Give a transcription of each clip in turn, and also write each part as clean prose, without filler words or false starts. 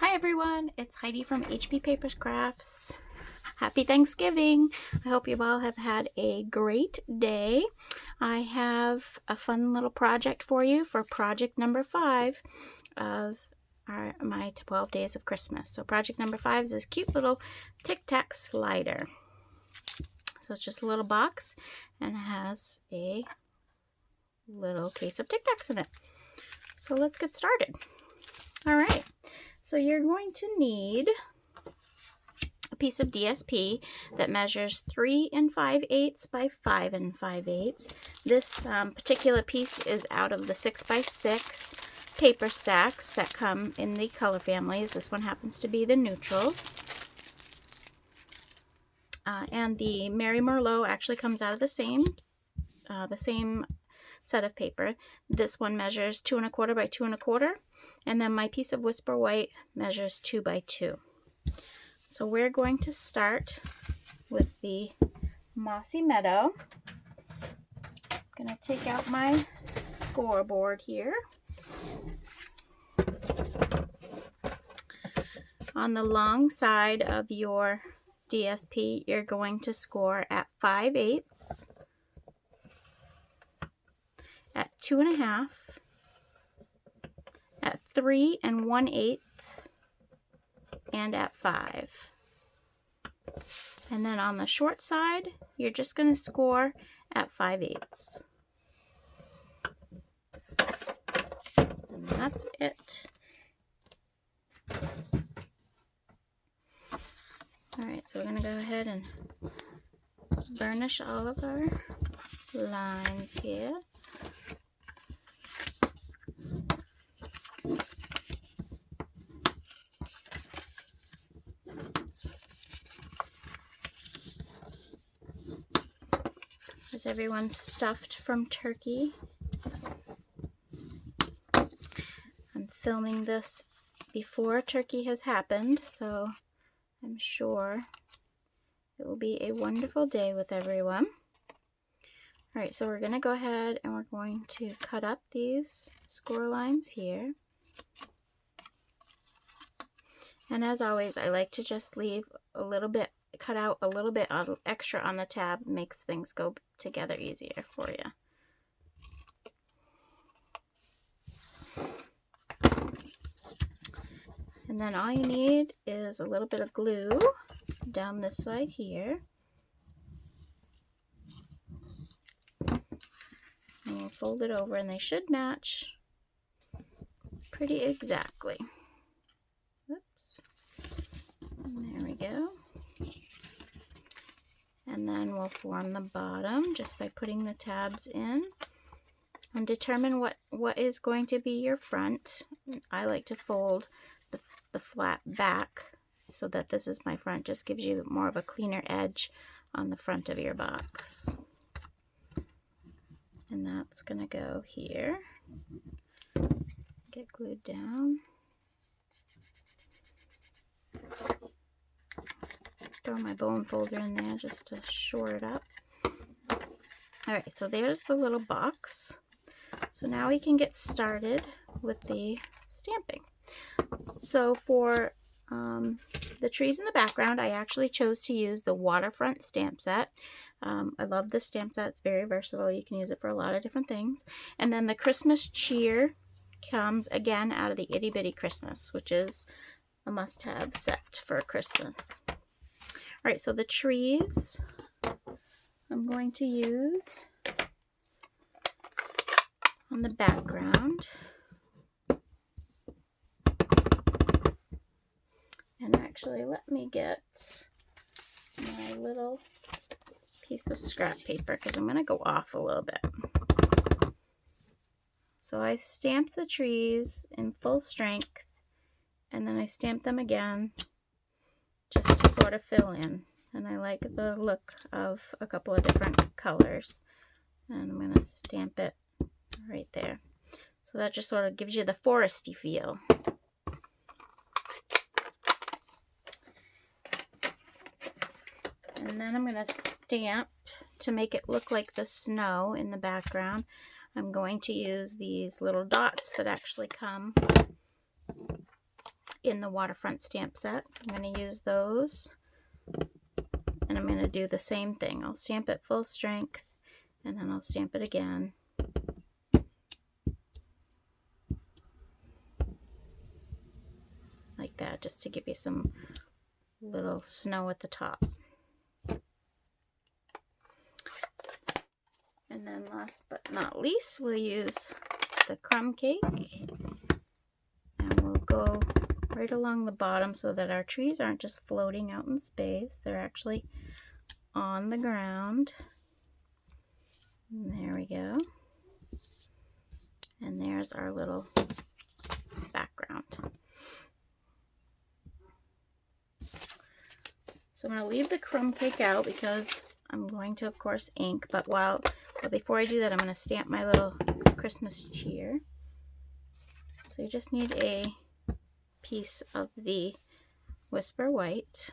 Hi everyone, it's Heidi from HB Papers Crafts. Happy Thanksgiving! I hope you all have had a great day. I have a fun little project for you for project number 5 of my 12 days of Christmas. So project number 5 is this cute little tic-tac slider. So it's just a little box and it has a little case of Tic Tacs in it. So let's get started. All right. So you're going to need a piece of DSP that measures 3 5/8 by 5 5/8. This particular piece is out of the 6x6 paper stacks that come in the color families. This one happens to be the neutrals. And the Mary Merlot actually comes out of the same set of paper. This one measures 2 1/4 by 2 1/4, and then my piece of Whisper White measures 2 by 2. So we're going to start with the Mossy Meadow. I'm going to take out my scoreboard here. On the long side of your DSP, you're going to score at 5/8, at 2 1/2, at 3 1/8, and at 5. And then on the short side, you're just going to score at 5/8. And that's it. Alright, so we're going to go ahead and burnish all of our lines here. Is everyone stuffed from turkey? I'm filming this before turkey has happened, so I'm sure it will be a wonderful day with everyone. Alright, so we're going to go ahead and we're going to cut up these score lines here. And as always, I like to just leave a little bit, cut out a little bit of extra on the tab. Makes things go together easier for you. And then all you need is a little bit of glue down this side here. And we'll fold it over and they should match pretty exactly. Oops. And there we go. And then we'll form the bottom just by putting the tabs in. And determine what is going to be your front. I like to fold the flat back so that this is my front. Just gives you more of a cleaner edge on the front of your box. And that's going to go here. Get glued down. Throw my bone folder in there just to shore it up. Alright, so there's the little box. So now we can get started with the stamping. So for the trees in the background, I actually chose to use the Waterfront stamp set. I love this stamp set. It's very versatile. You can use it for a lot of different things. And then the Christmas cheer comes again out of the Itty Bitty Christmas, which is a must-have set for Christmas. All right, so the trees I'm going to use on the background. And actually, let me get my little piece of scrap paper because I'm going to go off a little bit. So I stamped the trees in full strength, and then I stamped them again just to sort of fill in. And I like the look of a couple of different colors. And I'm going to stamp it right there. So that just sort of gives you the foresty feel. And then I'm going to stamp to make it look like the snow in the background. I'm going to use these little dots that actually come in the waterfront stamp set. I'm going to use those, and I'm going to do the same thing. I'll stamp it full strength, and then I'll stamp it again. Like that, just to give you some little snow at the top. And then last but not least, we'll use the crumb cake, and we'll go right along the bottom so that our trees aren't just floating out in space. They're actually on the ground. And there we go. And there's our little background. So I'm going to leave the crumb cake out because I'm going to, of course, ink. But before I do that, I'm going to stamp my little Christmas cheer. So you just need a piece of the Whisper White.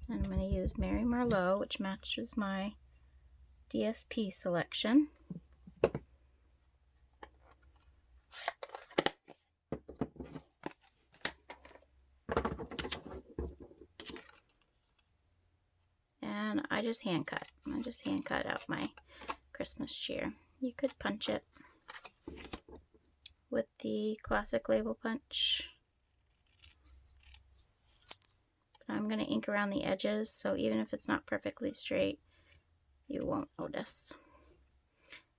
And I'm going to use Mary Merlot, which matches my DSP selection. And I just hand cut. I just hand cut out my Christmas cheer. You could punch it with the classic label punch. But I'm going to ink around the edges, so even if it's not perfectly straight, you won't notice.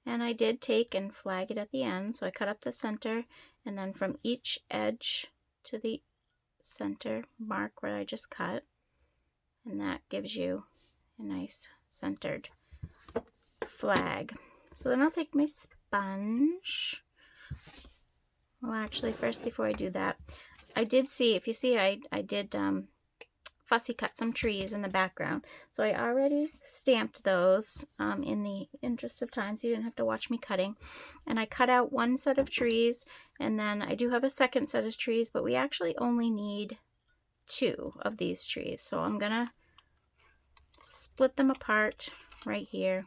And I did take and flag it at the end, so I cut up the center, and then from each edge to the center, mark where I just cut, and that gives you a nice centered flag. So then I'll take my sponge. Well, actually, first, before I do that, I did see, if you see, I did fussy cut some trees in the background. So I already stamped those in the interest of time, so you didn't have to watch me cutting. And I cut out one set of trees, and then I do have a second set of trees, but we actually only need 2 of these trees. So I'm gonna split them apart right here.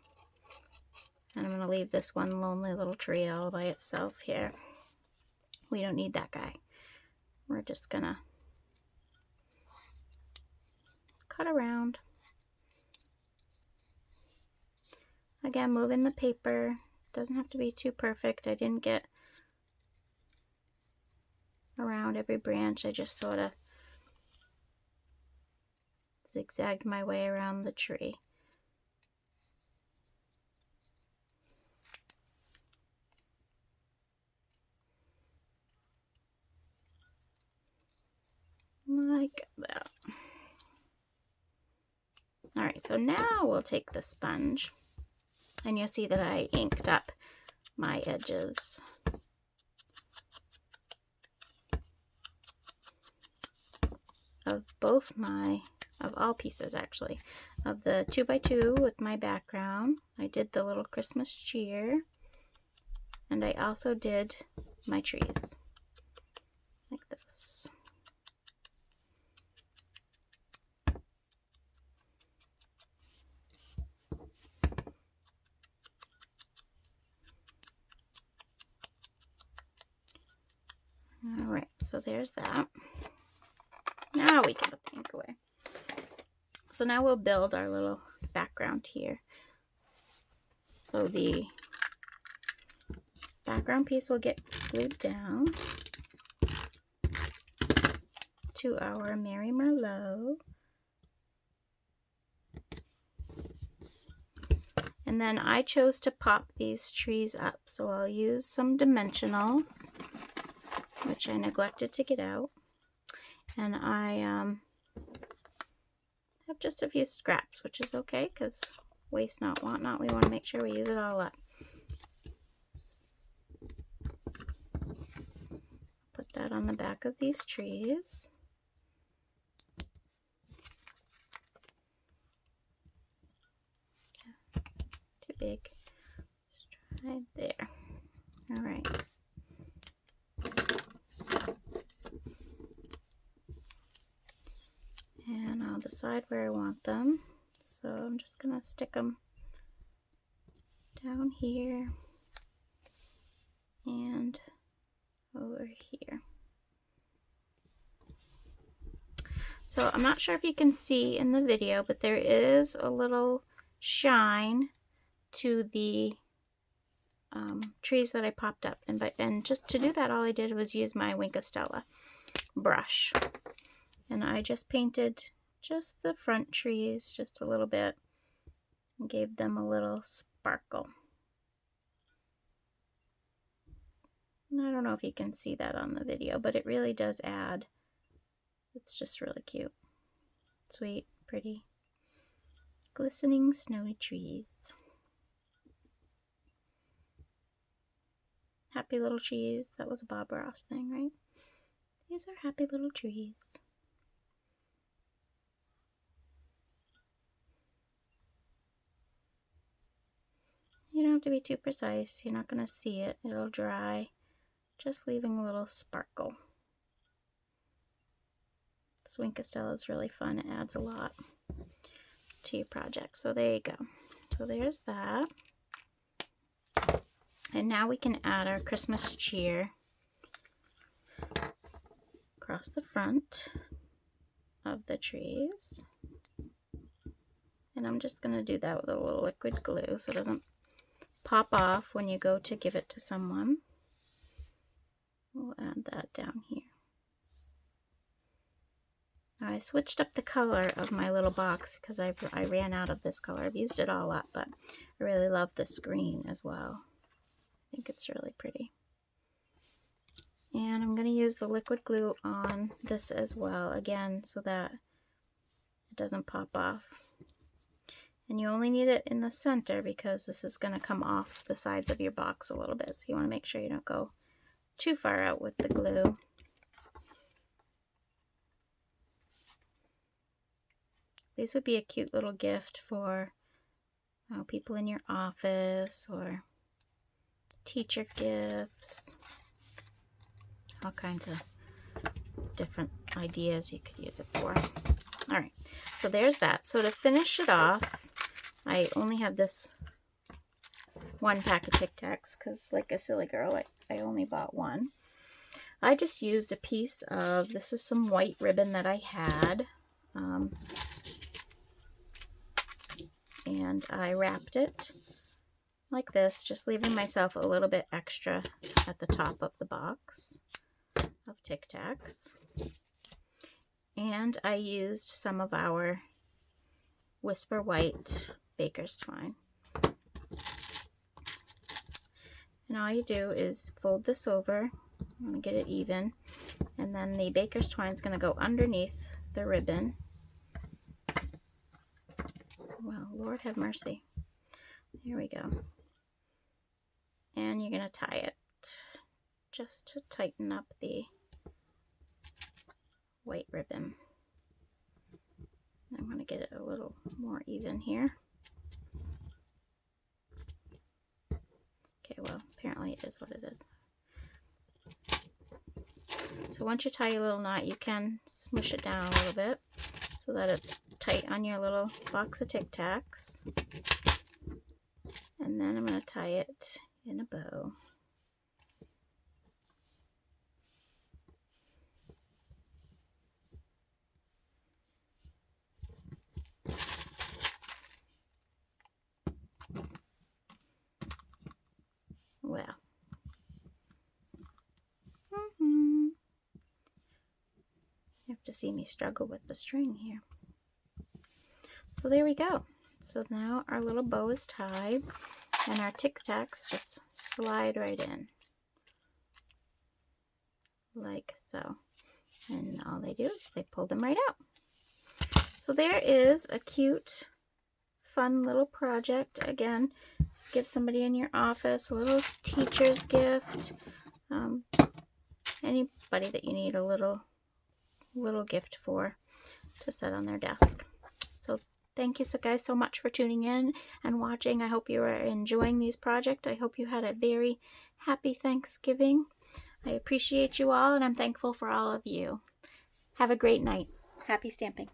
And I'm gonna leave this one lonely little tree all by itself here. We don't need that guy. We're just gonna cut around. Again, moving the paper. Doesn't have to be too perfect. I didn't get around every branch. I just sort of zigzagged my way around the tree. Like that. Alright, so now we'll take the sponge, and you'll see that I inked up my edges. Of all pieces actually. Of the 2x2 with my background, I did the little Christmas cheer, and I also did my trees. Like this. Alright, so there's that. Now we can put the ink away. So now we'll build our little background here. So the background piece will get glued down to our Mary Merlot. And then I chose to pop these trees up. So I'll use some dimensionals, which I neglected to get out. And I have just a few scraps, which is okay, because waste not, want not. We want to make sure we use it all up. Put that on the back of these trees. Too big. Let's try there. All right. And I'll decide where I want them. So I'm just going to stick them down here and over here. So I'm not sure if you can see in the video, but there is a little shine to the trees that I popped up. And just to do that, all I did was use my Wink of Stella brush. And I just painted just the front trees just a little bit and gave them a little sparkle. And I don't know if you can see that on the video, but it really does add. It's just really cute. Sweet, pretty, glistening snowy trees. Happy little trees. That was a Bob Ross thing, right? These are happy little trees. You don't have to be too precise. You're not going to see it. It'll dry. Just leaving a little sparkle. This Wink of Stella is really fun. It adds a lot to your project. So there you go. So there's that. And now we can add our Christmas cheer across the front of the trees. And I'm just going to do that with a little liquid glue so it doesn't pop off when you go to give it to someone. We'll add that down here. Now I switched up the color of my little box because I ran out of this color. I've used it all up, but I really love this green as well. I think it's really pretty. And I'm going to use the liquid glue on this as well, again, so that it doesn't pop off. And you only need it in the center because this is going to come off the sides of your box a little bit. So you want to make sure you don't go too far out with the glue. These would be a cute little gift for people in your office or teacher gifts. All kinds of different ideas you could use it for. All right, so there's that. So to finish it off, I only have this one pack of Tic Tacs because, like a silly girl, I only bought one. I just used a piece of, this is some white ribbon that I had, and I wrapped it like this, just leaving myself a little bit extra at the top of the box of Tic Tacs. And I used some of our Whisper White baker's twine. And all you do is fold this over. I'm going to get it even. And then the baker's twine is going to go underneath the ribbon. Well, Lord have mercy. Here we go. And you're going to tie it just to tighten up the white ribbon. I'm going to get it a little more even here. Okay, well, apparently it is what it is. So once you tie your little knot, you can smush it down a little bit so that it's tight on your little box of Tic Tacs. And then I'm going to tie it in a bow. Well, you have to see me struggle with the string here. So there we go. So now our little bow is tied and our Tic Tacs just slide right in. Like so. And all they do is they pull them right out. So there is a cute, fun little project. Again, give somebody in your office a little teacher's gift. Anybody that you need a little gift for to set on their desk. So thank you guys so much for tuning in and watching. I hope you are enjoying these projects. I hope you had a very happy Thanksgiving. I appreciate you all and I'm thankful for all of you. Have a great night. Happy stamping.